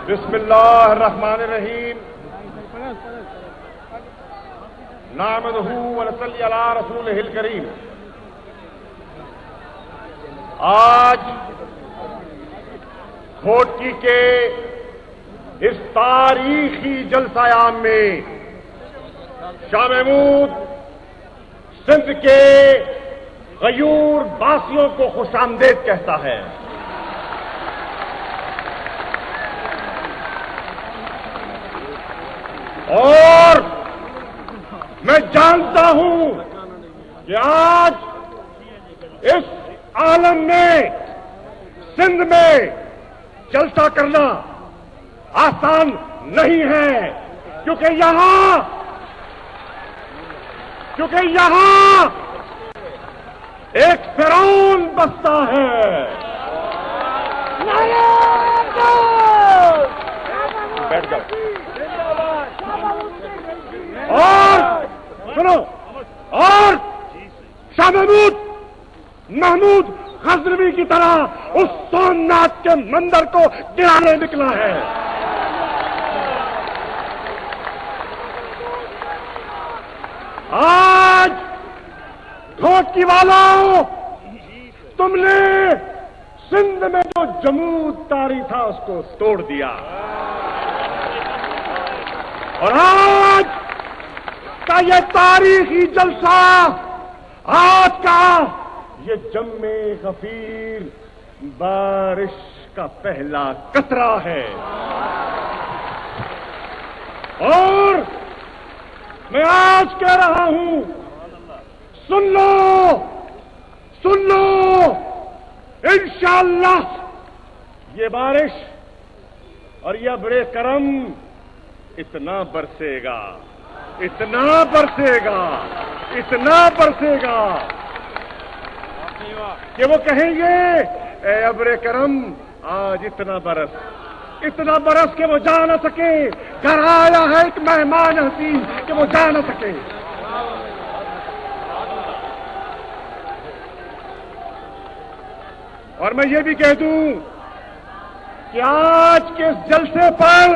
بسم اللہ الرحمن الرحیم نحمدہ ونصلی علی رسولہ الکریم۔ آج کھوٹکی کے اس تاریخی جلسہ عام میں شاہ محمود سندھ کے غیور باسیوں کو خوش آمدید کہتا ہے۔ اور میں جانتا ہوں کہ آج اس عالم میں سندھ میں جلسہ کرنا آسان نہیں ہے، کیونکہ یہاں ایک فرعون بستا ہے۔ بیٹھ جاؤ اور سنو، اور شاہ محمود غزنوی کی طرح اس سومناتھ کے مندر کو گرانے نکلا ہے۔ آج کھوٹکی والوں، تم نے سندھ میں جو جمود طاری تھا اس کو توڑ دیا، اور آج کا یہ تاریخی جلسہ، آج کا یہ جم غفیر بارش کا پہلا قطرہ ہے۔ اور میں آج کہہ رہا ہوں، سن لو انشاءاللہ یہ بارش اور یہ ابر کرم اتنا برسے گا کہ وہ کہیں گے اے ابر کرم آج اتنا برس کہ وہ جا نہ سکے، گھر آیا ہے ایک مہمان حسین کہ وہ جا نہ سکے۔ اور میں یہ بھی کہہ دوں کہ آج کے اس جلسے پر،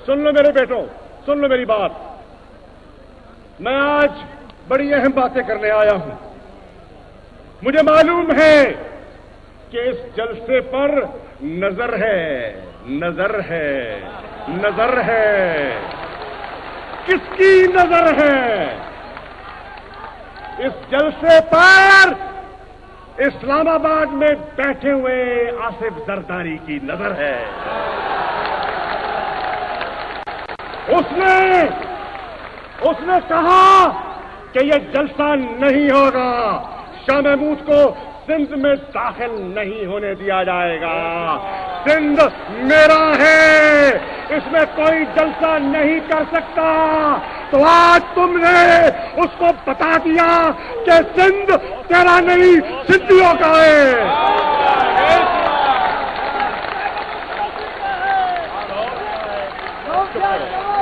سن لو میرے بیٹوں، سن لو میری بات، میں آج بڑی اہم باتیں کرنے آیا ہوں۔ مجھے معلوم ہے کہ اس جلسے پر نظر ہے۔ کس کی نظر ہے؟ اس جلسے پر اسلام آباد میں بیٹھے ہوئے آصف زرداری کی نظر ہے۔ اس نے کہا کہ یہ جلسہ نہیں ہوگا، شاہ محمود کو سندھ میں داخل نہیں ہونے دیا جائے گا، سندھ میرا ہے، اس میں کوئی جلسہ نہیں کر سکتا۔ تو آج تم نے اس کو بتا دیا کہ سندھ تیرا نہیں، سندھیوں کا ہے۔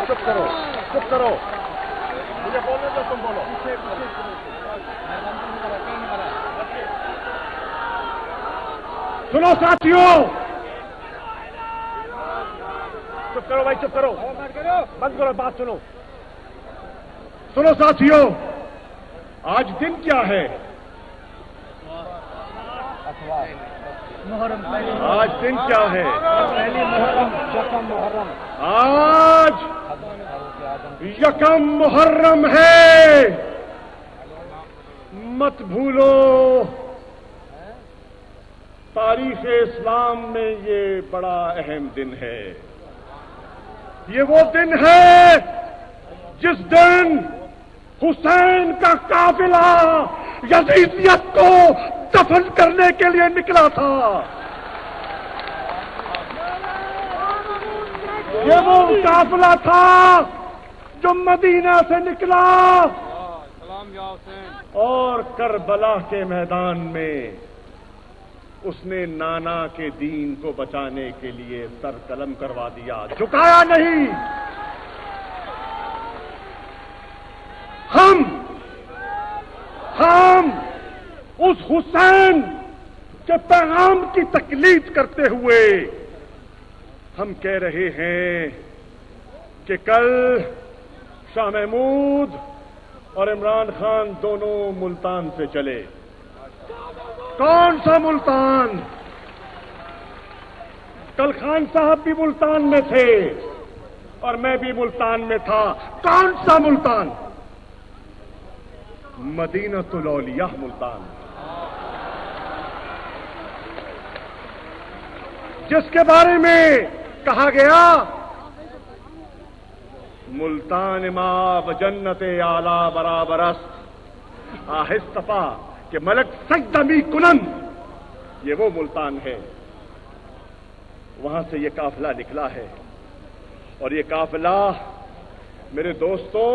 چپ کرو، مجھے بولنے دو، تم بولو۔ سنو ساتھیوں، چپ کرو بھائی، چپ کرو، بند کرو، بات سنو ساتھیوں، آج دن کیا ہے؟ آج دن کیا ہے؟ آج یکم محرم ہے، مت بھولو۔ تاریخ اسلام میں یہ بڑا اہم دن ہے۔ یہ وہ دن ہے جس دن حسین کا قافلہ یزیدیت کو دفن کرنے کے لیے نکلا تھا۔ یہ وہ قافلہ تھا جو مدینہ سے نکلا اور کربلا کے میدان میں اس نے نانا کے دین کو بچانے کے لیے سر قلم کروا دیا، جھکایا نہیں۔ ہم اس حسین کے پیغام کی تقلید کرتے ہوئے ہم کہہ رہے ہیں کہ کل شاہ محمود اور عمران خان دونوں ملتان سے چلے. کون سا ملتان؟ کل خان صاحب بھی ملتان میں تھے اور میں بھی ملتان میں تھا. کون سا ملتان؟ مدینۃ الاولیاء ملتان، جس کے بارے میں کہا گیا ملتان ما بجنت اعلی برابر است آہستفا کہ ملک سجدمی کنن. یہ وہ ملتان ہے. وہاں سے یہ قافلہ نکلا ہے اور یہ قافلہ میرے دوستوں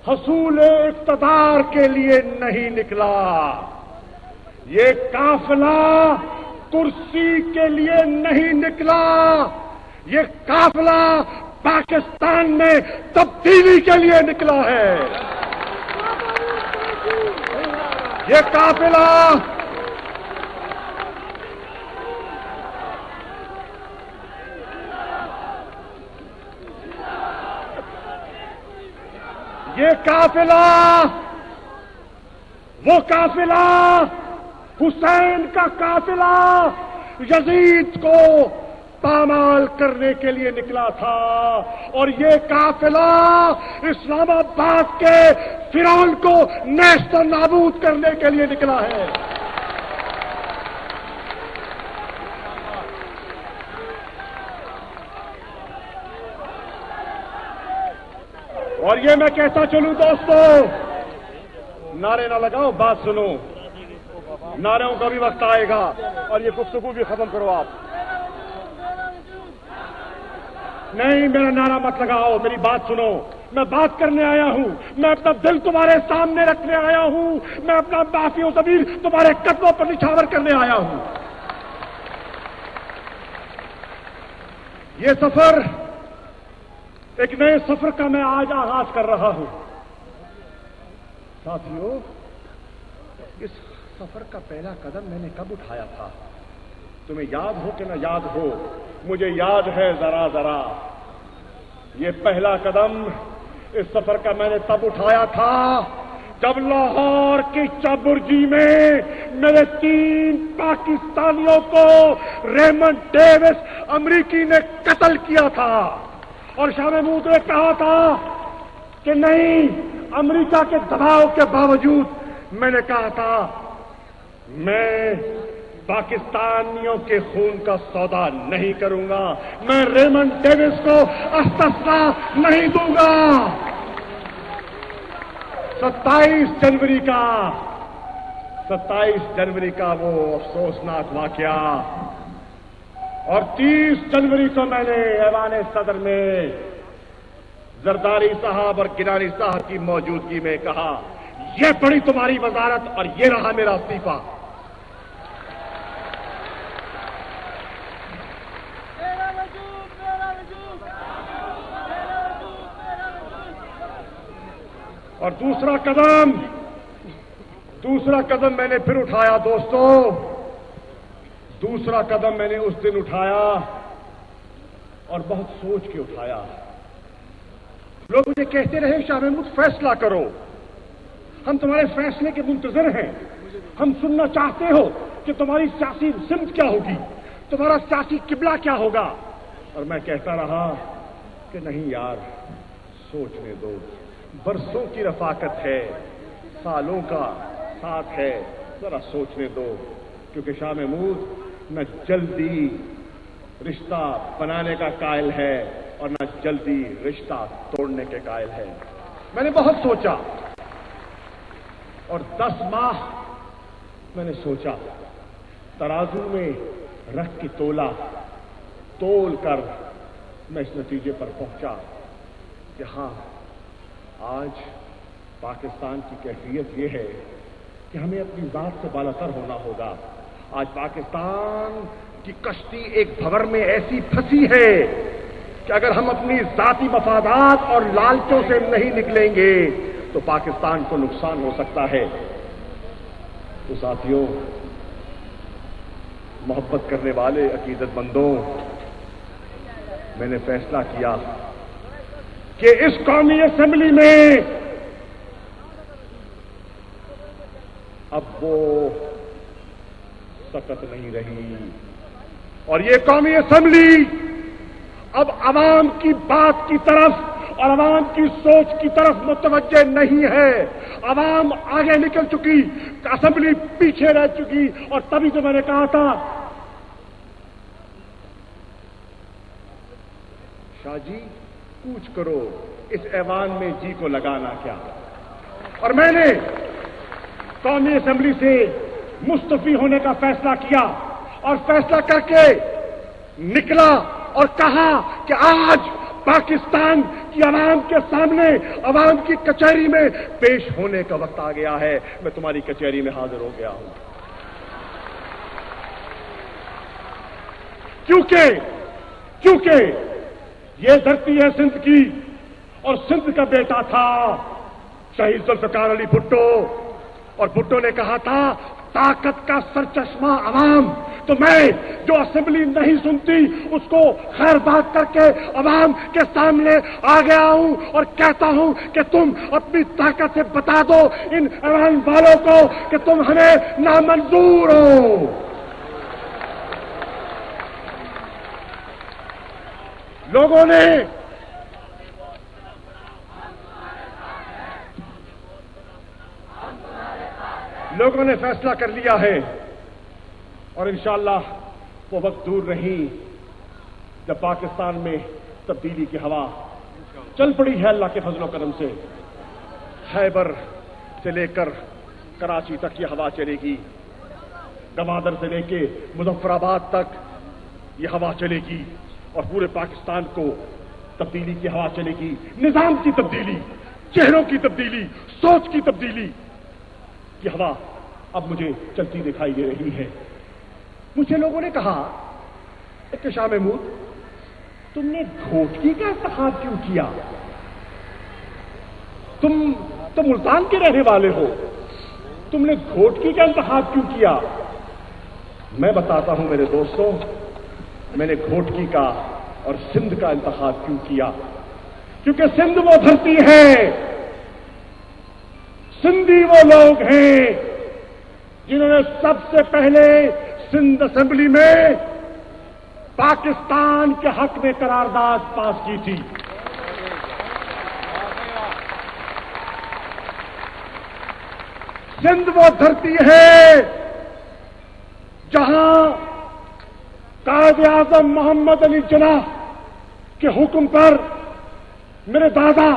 حصول اقتدار کے لیے نہیں نکلا. یہ قافلہ کرسی کے لیے نہیں نکلا. یہ قافلہ پاکستان میں تبدیلی کے لیے نکلا ہے. یہ قافلہ وہ قافلہ حسین کا قافلہ یزید کو پامال کرنے کے لیے نکلا تھا اور یہ قافلہ اسلام آباد کے فرعون کو نیست و نابود کرنے کے لیے نکلا ہے. اور یہ میں کہتا چلوں دوستو، نعرے نہ لگاؤ، بات سنو. نعروں کا بھی وقت آئے گا اور یہ گفتگو بھی ختم کرو. آپ نہیں، میرا نعرہ مت لگاؤ، میری بات سنو. میں بات کرنے آیا ہوں، میں اپنا دل تمہارے سامنے رکھنے آیا ہوں، میں اپنا معافی و ضمیر تمہارے قدموں پر نچھاور کرنے آیا ہوں. یہ سفر ایک نئے سفر کا میں آج آغاز کر رہا ہوں. ساتھیو، اس سفر کا پہلا قدم میں نے کب اٹھایا تھا؟ تمہیں یاد ہو کہ نہ یاد ہو، مجھے یاد ہے ذرا ذرا. یہ پہلا قدم اس سفر کا میں نے تب اٹھایا تھا جب لاہور کی چابرجی میں میرے 3 پاکستانیوں کو ریمنڈ ڈیوس امریکی نے قتل کیا تھا اور شاہ محمود نے کہا تھا کہ نہیں، امریکہ کے دباؤ کے باوجود میں نے کہا تھا میں پاکستانیوں کے خون کا سودا نہیں کروں گا، میں ریمنڈ ڈیوس کو استثنا نہیں دوں گا. 27 جنوری کا وہ افسوسناک واقعہ اور 30 جنوری کو میں نے ایوان صدر میں زرداری صاحب اور گیلانی صاحب کی موجودگی میں کہا یہ پڑی تمہاری وزارت اور یہ رہا میرا استعفیٰ. اور دوسرا قدم میں نے پھر اٹھایا دوستو. دوسرا قدم میں نے اس دن اٹھایا اور بہت سوچ کے اٹھایا. لوگ مجھے کہتے رہے شاہ محمود فیصلہ کرو، ہم تمہارے فیصلے کے منتظر ہیں، ہم سننا چاہتے ہو کہ تمہاری سیاسی سمت کیا ہوگی، تمہارا سیاسی قبلہ کیا ہوگا. اور میں کہتا رہا کہ نہیں یار، سوچنے دو. برسوں کی رفاقت ہے، سالوں کا ساتھ ہے، ذرا سوچنے دو. کیونکہ شاہ محمود نہ جلدی رشتہ بنانے کا قائل ہے اور نہ جلدی رشتہ توڑنے کے قائل ہے. میں نے بہت سوچا اور 10 ماہ میں نے سوچا، ترازو میں رکھ کے تول کر میں اس نتیجے پر پہنچا کہ ہاں، آج پاکستان کی کیفیت یہ ہے کہ ہمیں اپنی ذات سے بالاتر ہونا ہوگا. آج پاکستان کی کشتی ایک بھور میں ایسی پھنسی ہے کہ اگر ہم اپنی ذاتی مفادات اور لالچوں سے نہیں نکلیں گے تو پاکستان کو نقصان ہو سکتا ہے. تو ساتھیوں، محبت کرنے والے عقیدت مندوں، میں نے فیصلہ کیا کہ اس قومی اسمبلی میں اب وہ سکت نہیں رہی، اور یہ قومی اسمبلی اب عوام کی بات کی طرف اور عوام کی سوچ کی طرف متوجہ نہیں ہے۔ عوام آگے نکل چکی، اسمبلی پیچھے رہ چکی، اور تبھی تو میں نے کہا تھا شاہ جی کوچ کرو، اس ایوان میں جی کو لگانا کیا۔ اور میں نے قومی اسمبلی سے مستعفی ہونے کا فیصلہ کیا، اور فیصلہ کر کے نکلا اور کہا کہ آج پاکستان کی عوام کے سامنے، عوام کی کچہری میں پیش ہونے کا وقت آ گیا ہے۔ میں تمہاری کچہری میں حاضر ہو گیا ہوں، کیونکہ یہ دھرتی ہے سندھ کی، اور سندھ کا بیٹا تھا شہید ذوالفقار علی بھٹو، اور بھٹو نے کہا تھا طاقت کا سرچشمہ عوام۔ تو میں جو اسمبلی نہیں سنتی اس کو خیر بات کر کے عوام کے سامنے آ گیا ہوں اور کہتا ہوں کہ تم اپنی طاقت سے بتا دو ان ایوان والوں کو کہ تم ہمیں نامنظور ہو۔ لوگوں نے فیصلہ کر لیا ہے، اور انشاءاللہ وہ وقت دور نہیں جب پاکستان میں تبدیلی کی ہوا چل پڑی ہے اللہ کے فضل و کرم سے۔ خیبر سے لے کر کراچی تک یہ ہوا چلے گی، گوادر سے لے کے مظفر آباد تک یہ ہوا چلے گی، اور پورے پاکستان کو تبدیلی کی ہوا چلے گی۔ نظام کی تبدیلی، چہروں کی تبدیلی، سوچ کی تبدیلی کی ہوا اب مجھے چلتی دکھائی دے رہی ہے۔ مجھے لوگوں نے کہا کہ شاہ محمود تم نے گھوٹکی کا انتخاب کیوں کیا؟ تم ملتان کے رہنے والے ہو، تم نے گھوٹکی کا انتخاب کیوں کیا؟ میں بتاتا ہوں میرے دوستوں، میں نے گھوٹکی کا اور سندھ کا انتخاب کیوں کیا، کیونکہ سندھ وہ دھرتی ہے، سندھی وہ لوگ ہیں جنہوں نے سب سے پہلے سندھ اسمبلی میں پاکستان کے حق میں قرارداد پاس کی تھی۔ سندھ وہ دھرتی ہے جہاں قائد اعظم محمد علی جناح کے حکم پر میرے دادا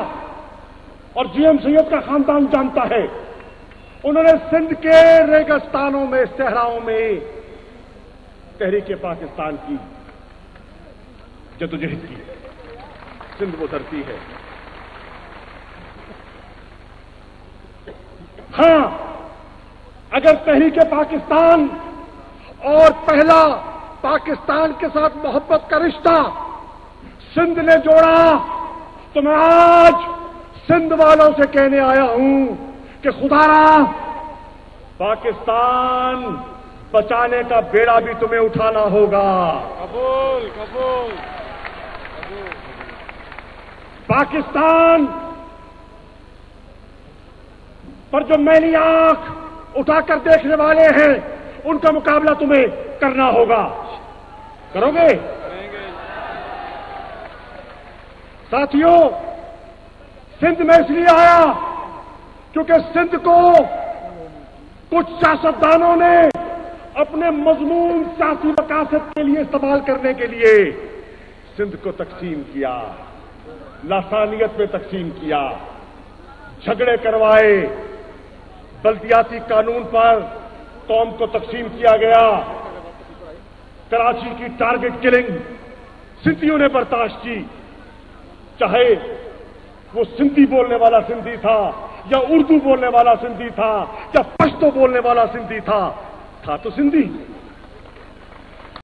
اور جی ایم سید کا خاندان جانتا ہے، انہوں نے سندھ کے ریگستانوں میں، صحراؤں میں تحریک پاکستان کی جدوجہد کی۔ سندھ وہ دھرتی ہے۔ ہاں، اگر تحریک پاکستان اور پہلا پاکستان کے ساتھ محبت کا رشتہ سندھ نے جوڑا تو میں آج سندھ والوں سے کہنے آیا ہوں کہ خدا را پاکستان بچانے کا بیڑا بھی تمہیں اٹھانا ہوگا۔ قبول قبول۔ پاکستان پر جو میلی آنکھ اٹھا کر دیکھنے والے ہیں ان کا مقابلہ تمہیں کرنا ہوگا۔ کرو گے؟ ساتھیوں، سندھ میں اس لیے آیا کیونکہ سندھ کو کچھ سیاستدانوں نے اپنے مضمون سیاسی مقاصد کے لیے استعمال کرنے کے لیے سندھ کو تقسیم کیا، لسانیت میں تقسیم کیا، جھگڑے کروائے، بلدیاتی قانون پر قوم کو تقسیم کیا گیا، کراچی کی ٹارگٹ کلنگ سندھیوں نے برداشت کی، چاہے وہ سندھی بولنے والا سندھی تھا یا اردو بولنے والا سندھی تھا یا پشتو بولنے والا سندھی تھا تو سندھی۔